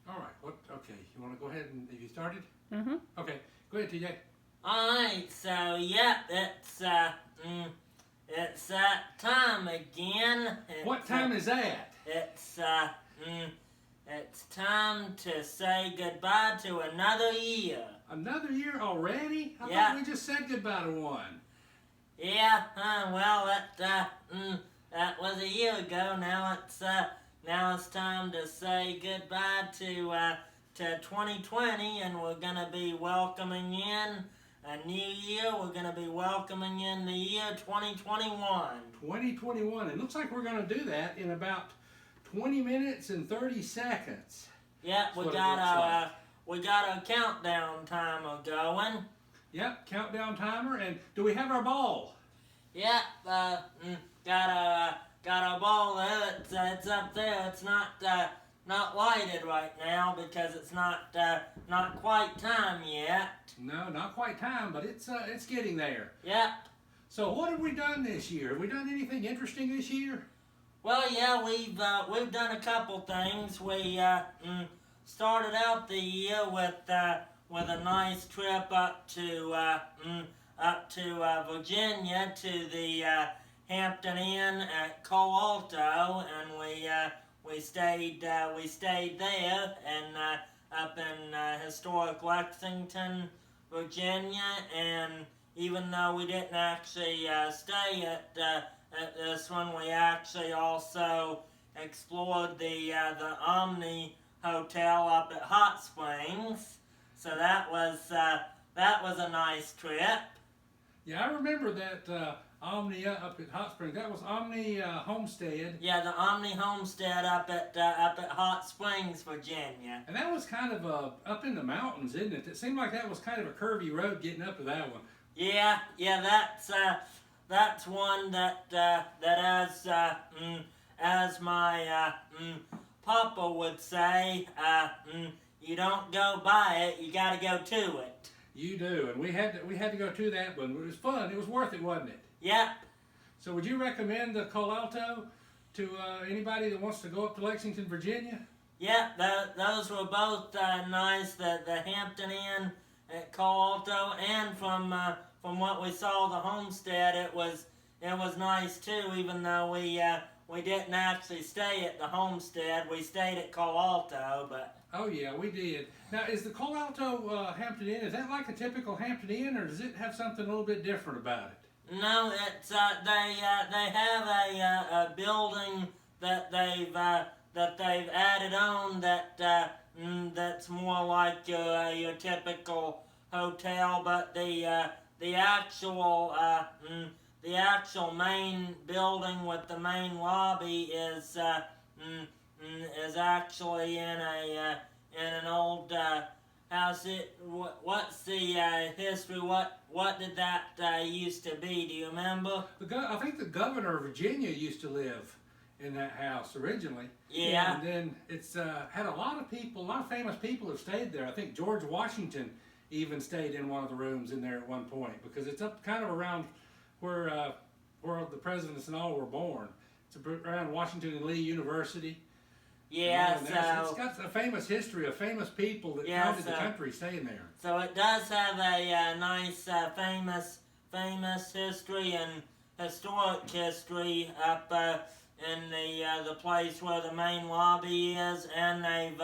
All right. Okay. You want to go ahead and have you started? Mm-hmm. Okay. Go ahead, TJ. Alright, so yep, it's that time again. What time is that? It's time to say goodbye to another year. Another year already? I Yeah. thought we just said goodbye to one. Yeah, well, that was a year ago. Now it's time to say goodbye to 2020, and we're gonna be welcoming in a new year. We're gonna be welcoming in the year 2021. 2021. It looks like we're going to do that in about 20 minutes and 30 seconds. Yep, we got our countdown timer going. Yep, countdown timer. And do we have our ball? Yep, got our ball there. It's up there. It's not lighted right now because it's not quite time yet. No, not quite time, but it's getting there. Yep. So what have we done this year? Have we done anything interesting this year? Well, yeah, we've done a couple things. We started out the year with a nice trip up to Virginia to the Hampton Inn at Cole Alto, and we stayed there and up in historic Lexington, Virginia. And even though we didn't actually stay at this one, we actually also explored the Omni Hotel up at Hot Springs. So that was a nice trip. Yeah, I remember that Omni up at Hot Springs. That was Omni Homestead. Yeah, the Omni Homestead up at Hot Springs, Virginia. And that was kind of up in the mountains, isn't it? It seemed like that was kind of a curvy road getting up to that one. Yeah, that's one that as my papa would say, you don't go by it, you got to go to it. You do, and we had to go to that one. It was fun. It was worth it, wasn't it? Yep. So would you recommend the Cole Alto to anybody that wants to go up to Lexington, Virginia? Yeah, those were both nice. The Hampton Inn at Cole Alto, and from what we saw, the homestead, it was nice too. Even though we didn't actually stay at the homestead, we stayed at Cole Alto, but. Oh yeah, we did. Now, is the Cole Alto Hampton Inn, is that like a typical Hampton Inn, or does it have something a little bit different about it? No, it's they have a building that they've added on that's more like your typical hotel, but the actual main building with the main lobby is actually in an old house. What's the history? What did that used to be? Do you remember? I think the governor of Virginia used to live in that house originally. Yeah. And then it's had a lot of famous people have stayed there. I think George Washington even stayed in one of the rooms in there at one point, because it's up kind of around where the presidents and all were born. It's around Washington and Lee University. Yeah, it's got a famous history of famous people that founded the country staying there. So it does have a nice famous history and historic history up in the place where the main lobby is, and they've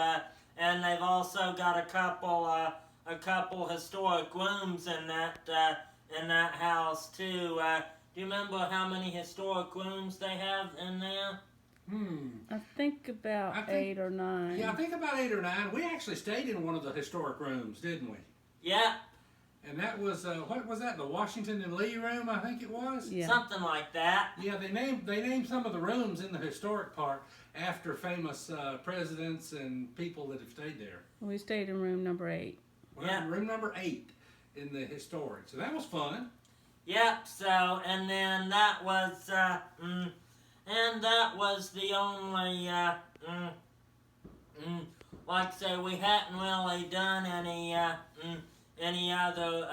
also got a couple historic rooms in that house too. Do you remember how many historic rooms they have in there? I think about 8 or 9. Yeah, I think about 8 or 9. We actually stayed in one of the historic rooms, didn't we? Yeah. And that was what was that? The Washington and Lee room, I think it was. Yeah. Something like that. Yeah, they named some of the rooms in the historic part after famous presidents and people that have stayed there. We stayed in room number 8. Yeah, room number 8 in the historic. So that was fun. Yep. So and then that was. And that was the only, like I say, we hadn't really done any other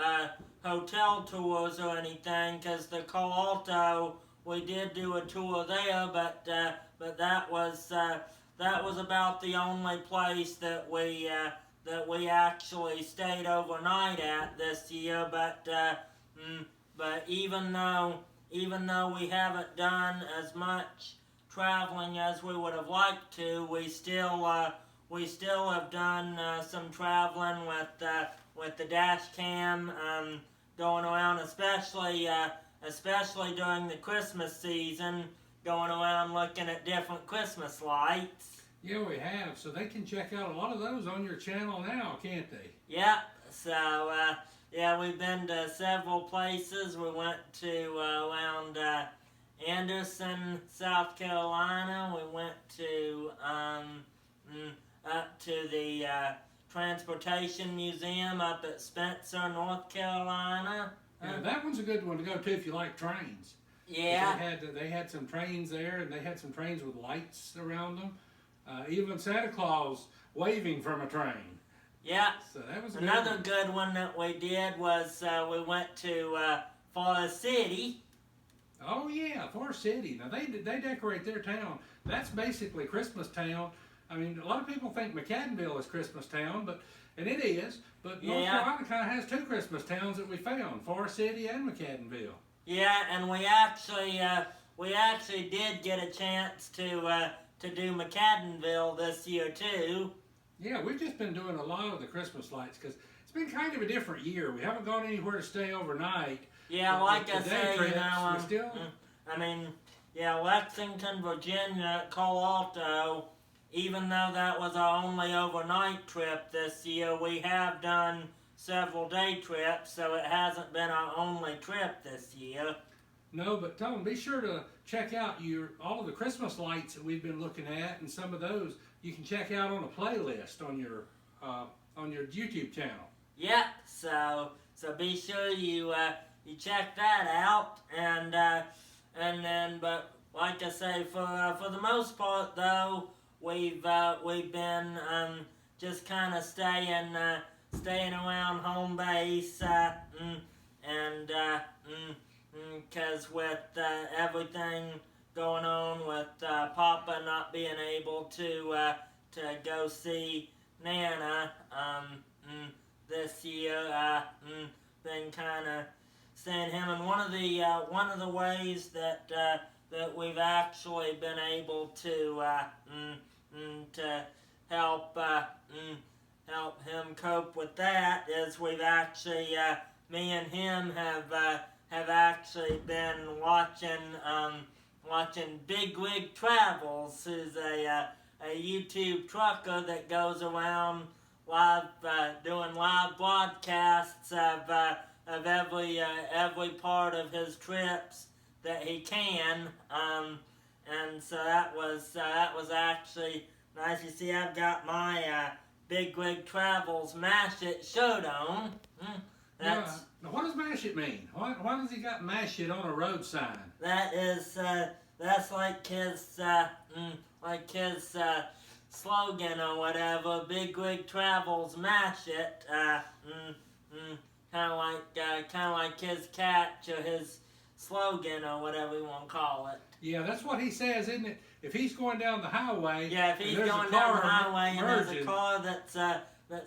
hotel tours or anything, because the Cole Alto, we did do a tour there, but that was that was about the only place that we actually stayed overnight at this year. But even though we haven't done as much traveling as we would have liked to, we still have done some traveling with the dash cam, going around, especially during the Christmas season, going around looking at different Christmas lights. Yeah, we have. So they can check out a lot of those on your channel now, can't they? Yep. So yeah, we've been to several places. We went to around Anderson, South Carolina. We went to up to the Transportation Museum up at Spencer, North Carolina. Yeah, that one's a good one to go to if you like trains. Yeah. They had some trains there, and they had some trains with lights around them. Even Santa Claus waving from a train. Yeah. So that was another good one that we did was we went to Forest City. Oh yeah, Forest City. Now they decorate their town. That's basically Christmas town. I mean, a lot of people think McAdenville is Christmas town, and it is. But North Carolina kind of has two Christmas towns that we found: Forest City and McAdenville. Yeah, and we actually did get a chance to do McAdenville this year too. Yeah, we've just been doing a lot of the Christmas lights because it's been kind of a different year. We haven't gone anywhere to stay overnight. Yeah, like I say, trips, Lexington, Virginia, Cole Alto, even though that was our only overnight trip this year, we have done several day trips, so it hasn't been our only trip this year. No, but tell them, be sure to check out all of the Christmas lights that we've been looking at, and some of those you can check out on a playlist on your YouTube channel. Yep, so be sure you check that out, and then, but like I say, for the most part though, we've been just kind of staying around home base, because with everything going on with Papa not being able to go see Nana this year, been kind of seeing him, and one of the ways that we've actually been able to help him cope with that is we've actually me and him have actually been watching Bigwig Travels, who's a YouTube trucker that goes around doing live broadcasts of every part of his trips that he can, and so that was actually nice. You see, I've got my Bigwig Travels Mash It shirt on. Now, what does mash it mean? Why does he got mash it on a road sign? That is that's like his slogan or whatever. Bigwig Travels Mash It. Kind of like his catch or his slogan or whatever you want to call it. Yeah, that's what he says, isn't it? If he's going down the highway, yeah, if he's going down the highway and there's a car that's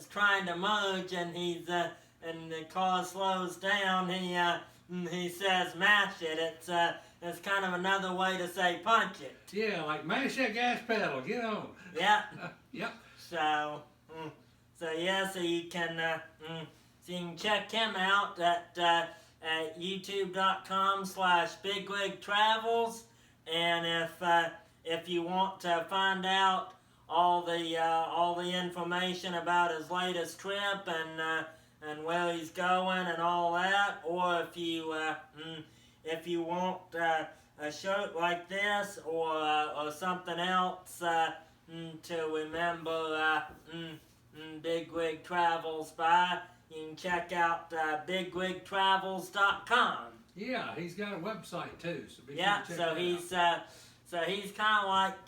trying to merge and and the car slows down, he says mash it. It's kind of another way to say punch it. Yeah, like mash that gas pedal, get on. Yeah. Yep. So you can check him out at youtube.com/bigwigtravels, and if you want to find out all the information about his latest trip and where he's going and all that, or if you want a shirt like this or something else to remember Bigwig Travels by, you can check out bigwigtravels.com. Yeah, he's got a website too. So be sure to check he's kind of like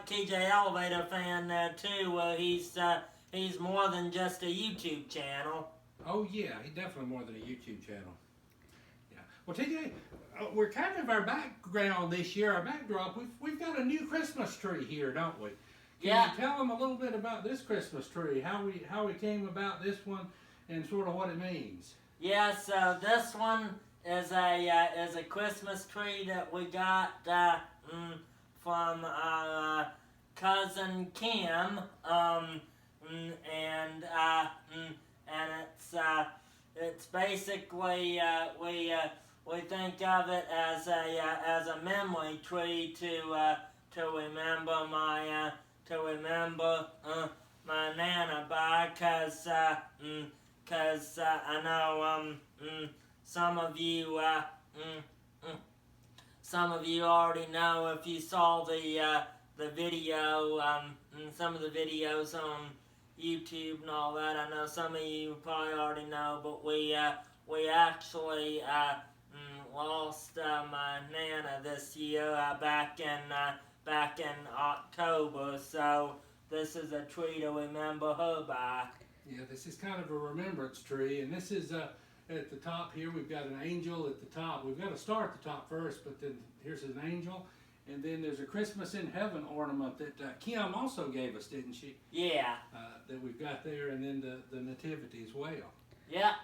TJElevatorfan there too, where he's more than just a YouTube channel. Oh yeah, he's definitely more than a YouTube channel. Yeah. Well, Well, TJ, we're kind of our background this year, our backdrop. We've got a new Christmas tree here, don't we? Can you tell them a little bit about this Christmas tree? How we came about this one, and sort of what it means? Yeah. So this one is a Christmas tree that we got from our cousin Kim, and it's basically we think of it as a memory tree to remember my my Nana by, cause I know some of you already know if you saw the video, some of the videos on YouTube and all that. I know some of you probably already know, but we actually lost my Nana this year back in October. So this is a tree to remember her by. Yeah, this is kind of a remembrance tree, and this is at the top here. We've got an angel at the top. We've got to start at the top first, but then here's an angel. And then there's a Christmas in Heaven ornament that Kim also gave us, didn't she? Yeah. That we've got there, and then the nativity as well. Yeah.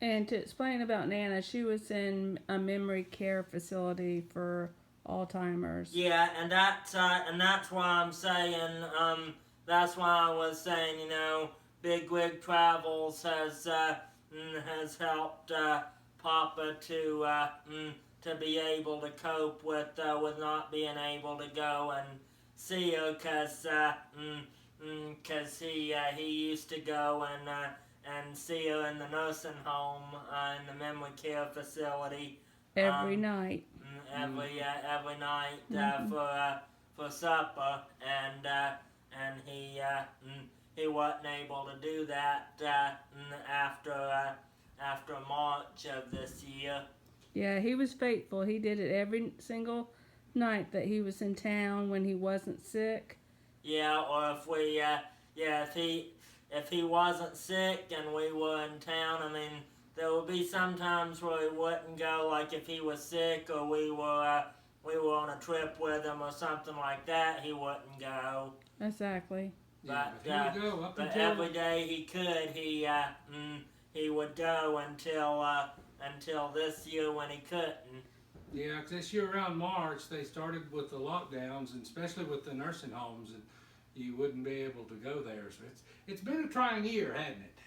And to explain about Nana, she was in a memory care facility for Alzheimer's. Yeah, and that's why I'm saying, that's why I was saying, Big Wig Travels has helped Papa to be able to cope with not being able to go and see her, cause he used to go and see her in the nursing home, in the memory care facility Every night. Every night for supper, and he wasn't able to do that after March of this year. Yeah, he was faithful. He did it every single night that he was in town when he wasn't sick. Yeah, or if he wasn't sick and we were in town, I mean, there would be some times where he wouldn't go, like if he was sick or we were on a trip with him or something like that, he wouldn't go. Exactly. Yeah, But, but he would go up but until every day he could, he would go until this year when he couldn't. Yeah, 'cause this year around March they started with the lockdowns, and especially with the nursing homes, and you wouldn't be able to go there. So it's been a trying year, hasn't it?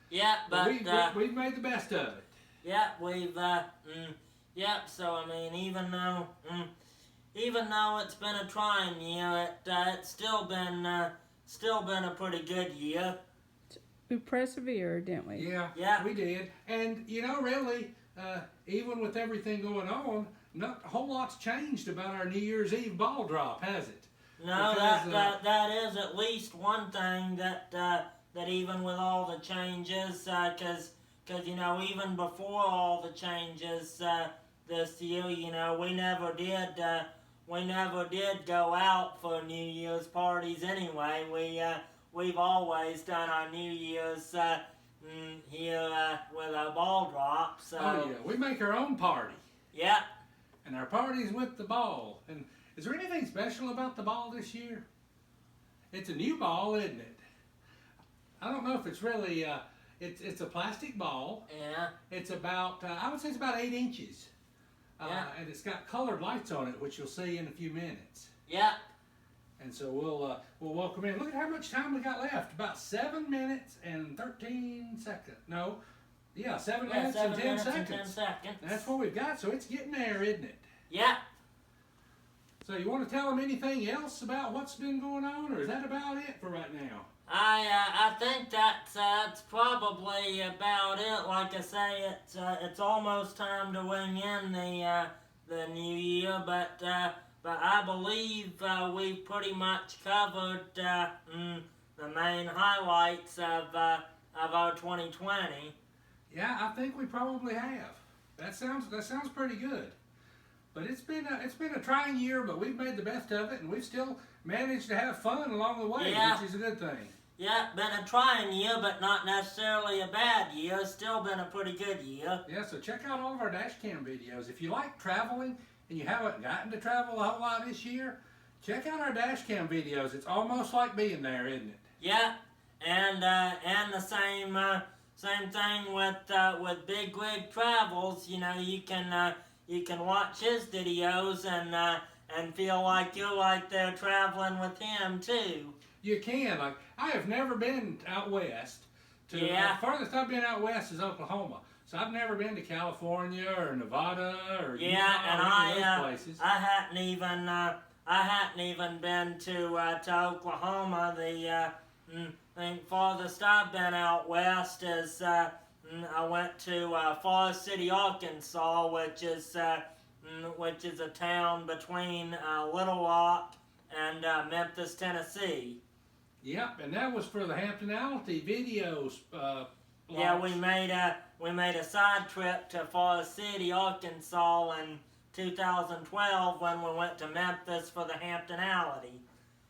Yeah, but we've made the best of it. yeah, we've So I mean, even though it's been a trying year, it's still been a pretty good year. We persevered, didn't we? Yeah. We did. And really, even with everything going on, not a whole lot's changed about our New Year's Eve ball drop, has it? No, Because, that is at least one thing that even with all the changes, because even before all the changes this year, we never did go out for New Year's parties anyway. We've always done our New Year's here with our ball drop. So. Oh yeah, we make our own party. Yeah. And our party's with the ball. And is there anything special about the ball this year? It's a new ball, isn't it? I don't know if it's really, it's a plastic ball. Yeah. It's about, I would say it's about 8 inches. Yeah. And it's got colored lights on it, which you'll see in a few minutes. Yeah. And so we'll welcome in. Look at how much time we got left. About 7 minutes and 13 seconds. No. Yeah, 7 minutes and 10 seconds. 10 seconds. That's what we've got, so it's getting there, isn't it? Yeah. So you want to tell them anything else about what's been going on, or is that about it for right now? I think that's probably about it. Like I say, it's almost time to ring in the new year, but I believe we've pretty much covered the main highlights of our 2020. Yeah, I think we probably have. That sounds pretty good. But it's been a trying year, but we've made the best of it, and we've still managed to have fun along the way, Yeah. which is a good thing. Yeah, been a trying year, but not necessarily a bad year. Still been a pretty good year. Yeah, so check out all of our dash cam videos. If you like traveling and you haven't gotten to travel a whole lot this year, check out our dash cam videos. It's almost like being there, isn't it? Yeah, and the same thing with Big Wig Travels. You know, you can watch his videos and feel like you're right there traveling with him too. You can. Like, I have never been out west. Yeah. The farthest I've been out west is Oklahoma. So I've never been to California or Nevada or Utah And or any of those places. I hadn't even been to Oklahoma. The farthest I've been out west is I went to Forest City, Arkansas, which is a town between Little Rock and Memphis, Tennessee. Yep, and that was for the Hamptonality videos. Yeah, we made a side trip to Forest City, Arkansas in 2012 when we went to Memphis for the Hamptonality.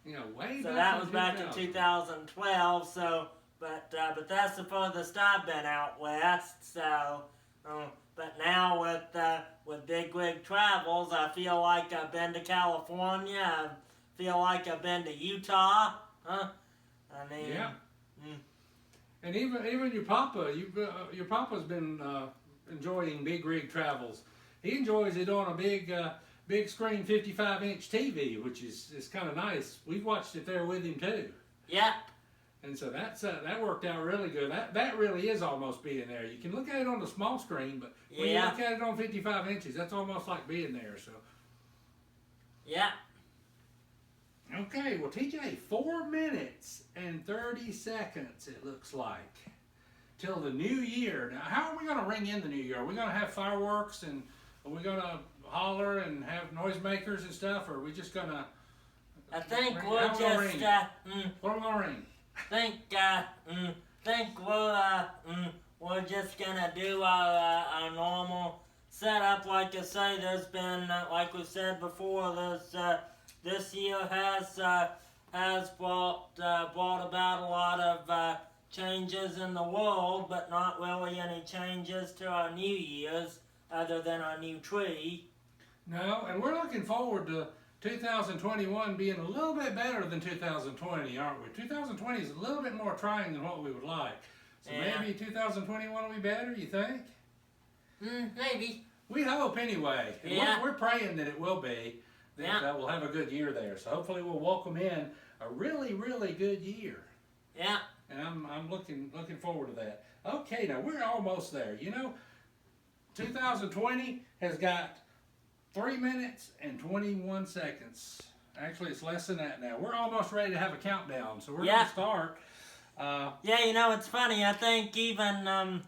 You know, way So back that in was back in 2012. So, but that's the furthest I've been out west. So, but now with Big Wig Travels, I feel like I've been to California. I feel like I've been to Utah. I mean, yeah. And even your papa, your papa's been enjoying Big Rig Travels. He enjoys it on a big screen 55-inch TV, which is kind of nice. We've watched it there with him too. Yeah. And so that worked out really good. That really is almost being there. You can look at it on the small screen, but when you look at it on 55 inches, that's almost like being there. So. Yeah. Okay, well, TJ, 4 minutes and 30 seconds, it looks like, till the new year. Now, how are we going to ring in the new year? Are we going to have fireworks, and are we going to holler and have noisemakers and stuff, or are we just going to... I think ring? we'll What just, are we going to ring? think we're just gonna do our normal setup. Like I say, there's been, like we said before, this year has brought about a lot of changes in the world, but not really any changes to our New Year's other than our new tree. No, and we're looking forward to 2021 being a little bit better than 2020, aren't we? 2020 is a little bit more trying than what we would like. So maybe 2021 will be better, you think? Maybe. We hope anyway. And we're praying that it will be. That we'll have a good year there. So hopefully we'll welcome in a really, really good year. Yeah. And I'm looking forward to that. Okay, now we're almost there. You know, 2020 has got 3 minutes and 21 seconds. Actually, it's less than that now. We're almost ready to have a countdown, so we're going to start. Yeah, you know, it's funny. I think even though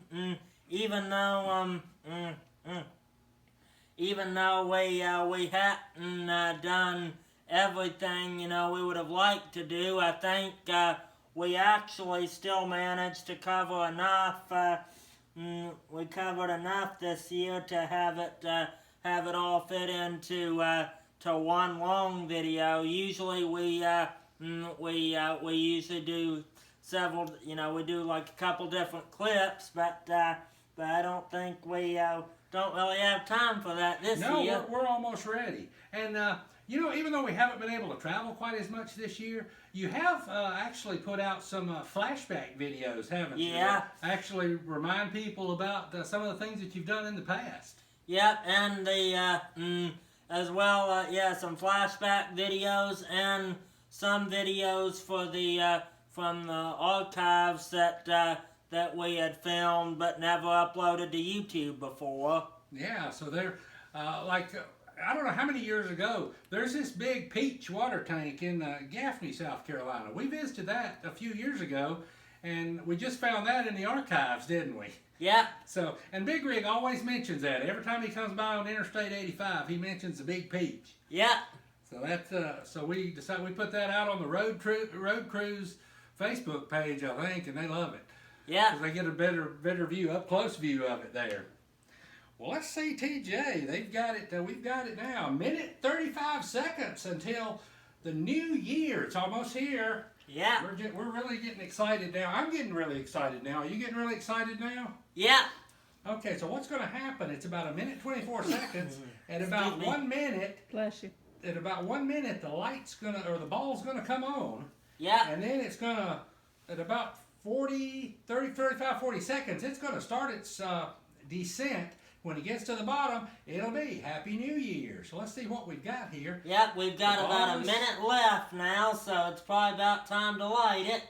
we hadn't done everything, you know, we would have liked to do, I think we actually still managed to cover enough. We covered enough this year to have it all fit into to one long video. Usually we usually do several, you know, we do like a couple different clips, but I don't think we don't really have time for that this year. No, we're almost ready. And you know, even though we haven't been able to travel quite as much this year, you have actually put out some flashback videos, haven't you? Yeah. Actually remind people about some of the things that you've done in the past. Yep, and the as well, some flashback videos and some videos for the from the archives that we had filmed but never uploaded to YouTube before. Yeah, so they're I don't know how many years ago, there's this big peach water tank in Gaffney, South Carolina. We visited that a few years ago, and we just found that in the archives, didn't we? Yeah. So, and Big Rig always mentions that. Every time he comes by on Interstate 85, he mentions the big peach. Yeah. So that's so we decided we put that out on the Road Cruise Facebook page, I think, and they love it. Yeah. Because they get a better view, up close view of it there. Well, let's see, TJ. They've got it. We've got it now. 1 minute 35 seconds until the new year. It's almost here. Yeah. We're really getting excited now. I'm getting really excited now. Are you getting really excited now? Yeah. Okay, so what's going to happen? It's about 1:24 seconds. At about Excuse me. 1 minute, Bless you. at about 1 minute, the ball's gonna come on, Yeah. and then it's gonna, at about 40 seconds, it's gonna start its descent. When it gets to the bottom, it'll be Happy New Year. So let's see what we've got here. Yep, we've got The about ball a is- minute left now, so it's probably about time to light it.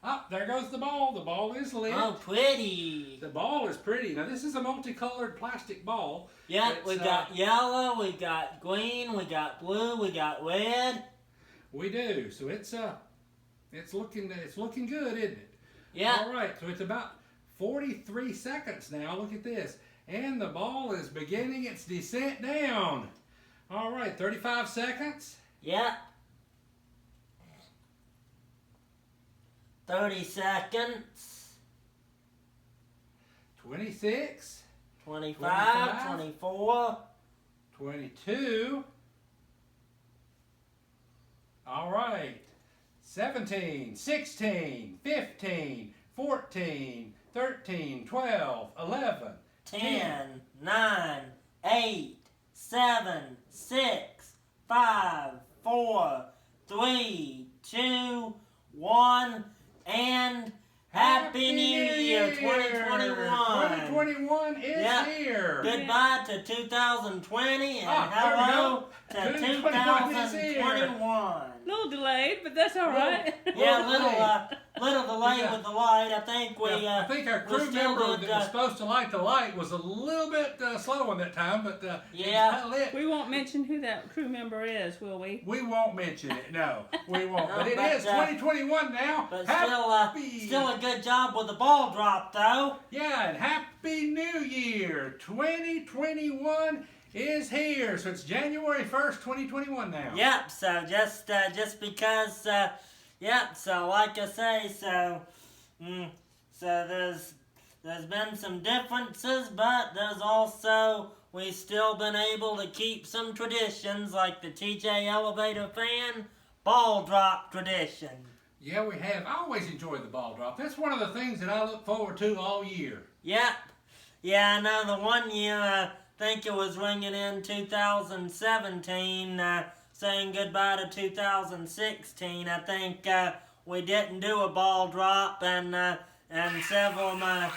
Oh, there goes the ball. The ball is lit. Oh, pretty. The ball is pretty. Now this is a multicolored plastic ball. Yep, It's, we got yellow, we got green, we got blue, we got red. We do. So it's looking good, isn't it? Yeah. All right. So it's about 43 seconds now. Look at this. And the ball is beginning its descent down. All right, 35 seconds. Yep. 30 seconds. 26. 25, 24. 22. All right. 17, 16, 15, 14, 13, 12, 11. 10, 9, 8, 7, 6, 5, 4, 3, 2, 1, and Happy New Year 2021. 2021 is Yep. here. Goodbye to 2020 and Ah, hello there we to go. 2021 is here. 2021. A little delayed, but that's all right. Yeah, Little little delay Yeah. with the light. I think we I think our we crew still member did, that was supposed to light the light was a little bit slow on that time, but Yeah. it's lit. We won't mention who that crew member is, will we? We won't mention it. No, we won't. No, but it but, is 2021 now. but Happy, still a good job with the ball drop though. yeah, and Happy New Year 2021 is here. So it's January 1st, 2021 now. Yep. So just because yep. So like I say, so there's been some differences, but there's also we've still been able to keep some traditions like the TJElevatorfan ball drop tradition. Yeah, we have. I always enjoy the ball drop. That's one of the things that I look forward to all year. Yep. Yeah, I know the one year, I think it was ringing in 2017, saying goodbye to 2016. I think we didn't do a ball drop, and several of my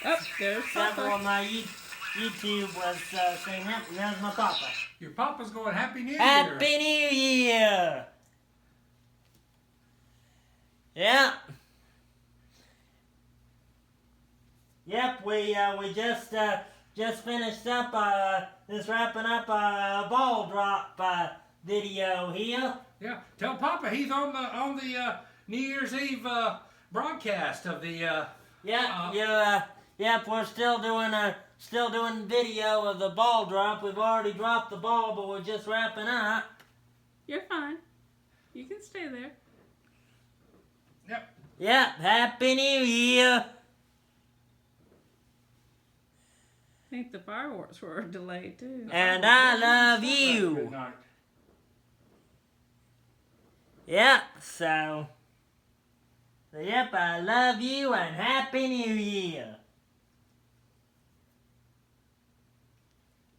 Oh, there's Papa. YouTube was saying, "Yep, there's my papa." Your papa's going Happy New Year. Happy New Year! Yep. Yep, we just finished up wrapping up a ball drop video here. Yeah, tell Papa he's on the New Year's Eve broadcast of the. Yep, we're still doing video of the ball drop. We've already dropped the ball, but we're just wrapping up. You're fine. You can stay there. Yep. Yep, Happy New Year. I think the fireworks were delayed too. And I love Good you. night. Yep, so yep, I love you and Happy New Year.